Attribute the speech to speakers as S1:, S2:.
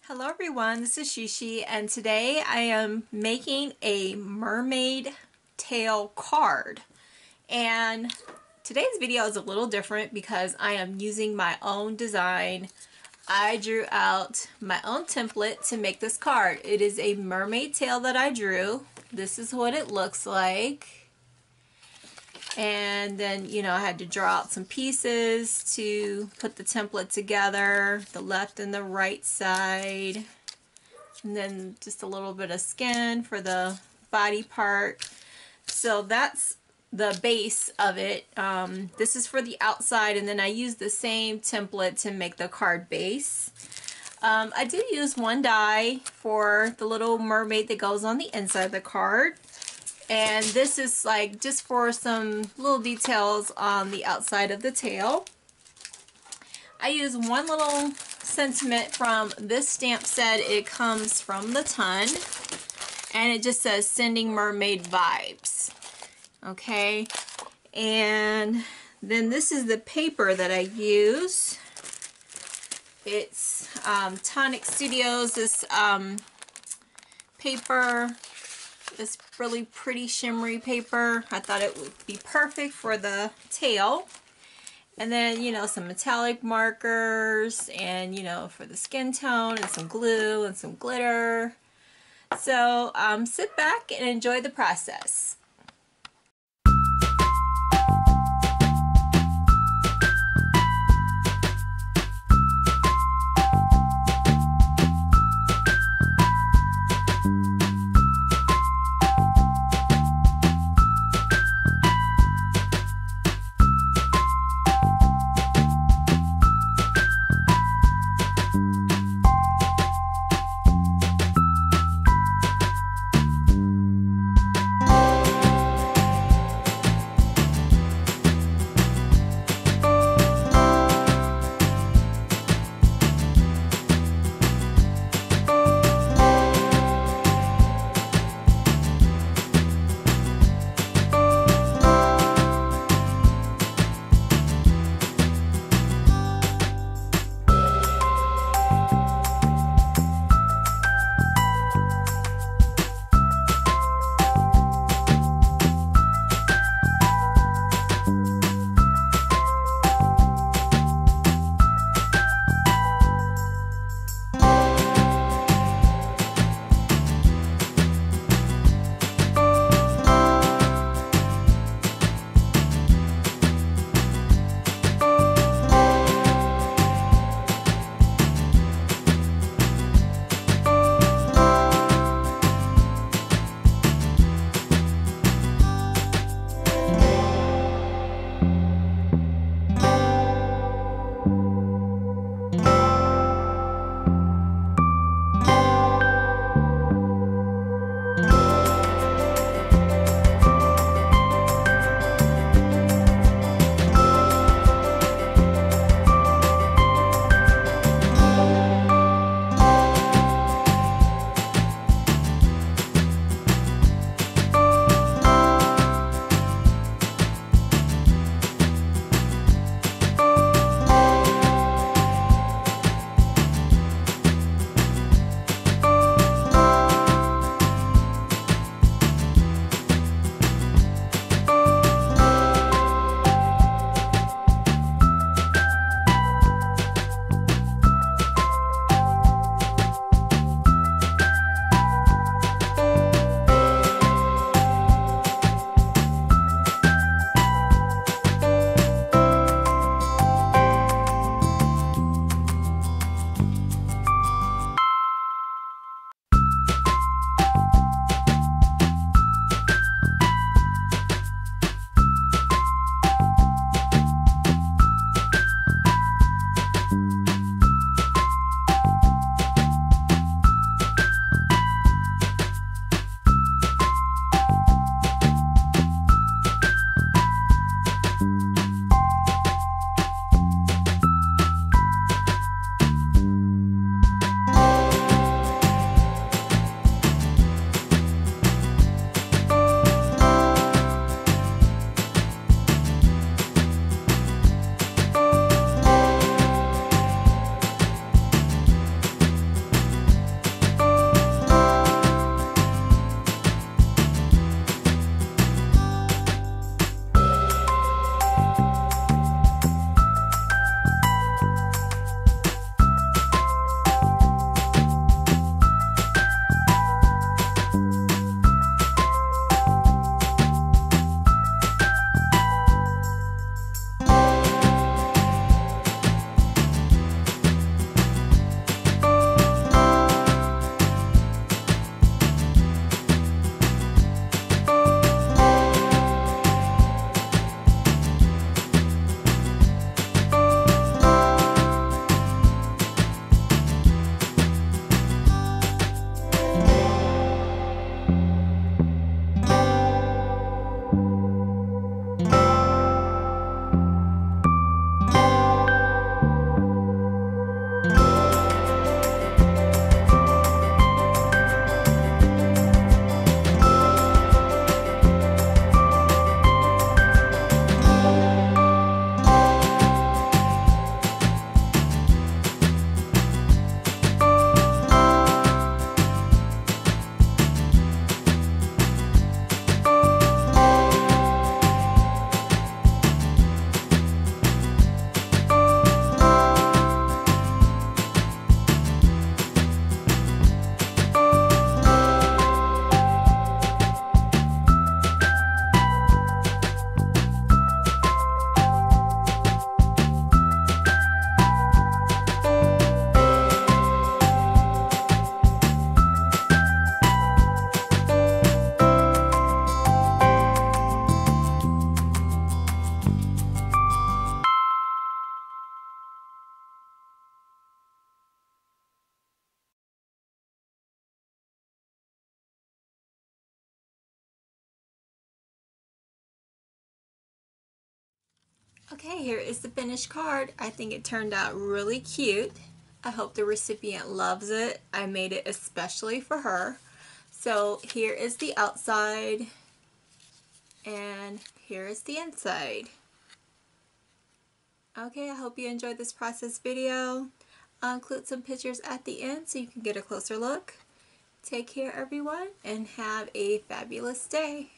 S1: Hello everyone, this is Sheshe, and today I am making a mermaid tail card. And today's video is a little different because I am using my own design. I drew out my own template to make this card. It is a mermaid tail that I drew. This is what it looks like. And then, I had to draw out some pieces to put the template together, the left and the right side. And then just a little bit of skin for the body part. So that's the base of it. This is for the outside, and then I used the same template to make the card base. I did use one die for the little mermaid that goes on the inside of the card. And this is like just for some little details on the outside of the tail. I use one little sentiment from this stamp set. It comes from the Ton, and it just says sending mermaid vibes. Okay, and then this is the paper that I use. It's Tonic Studios. This paper. This really pretty shimmery paper. I thought it would be perfect for the tail. And then, some metallic markers and, for the skin tone, and some glue and some glitter. So sit back and enjoy the process. Okay, here is the finished card. I think it turned out really cute. I hope the recipient loves it. I made it especially for her. So here is the outside and here is the inside. Okay, I hope you enjoyed this process video. I'll include some pictures at the end so you can get a closer look. Take care everyone and have a fabulous day.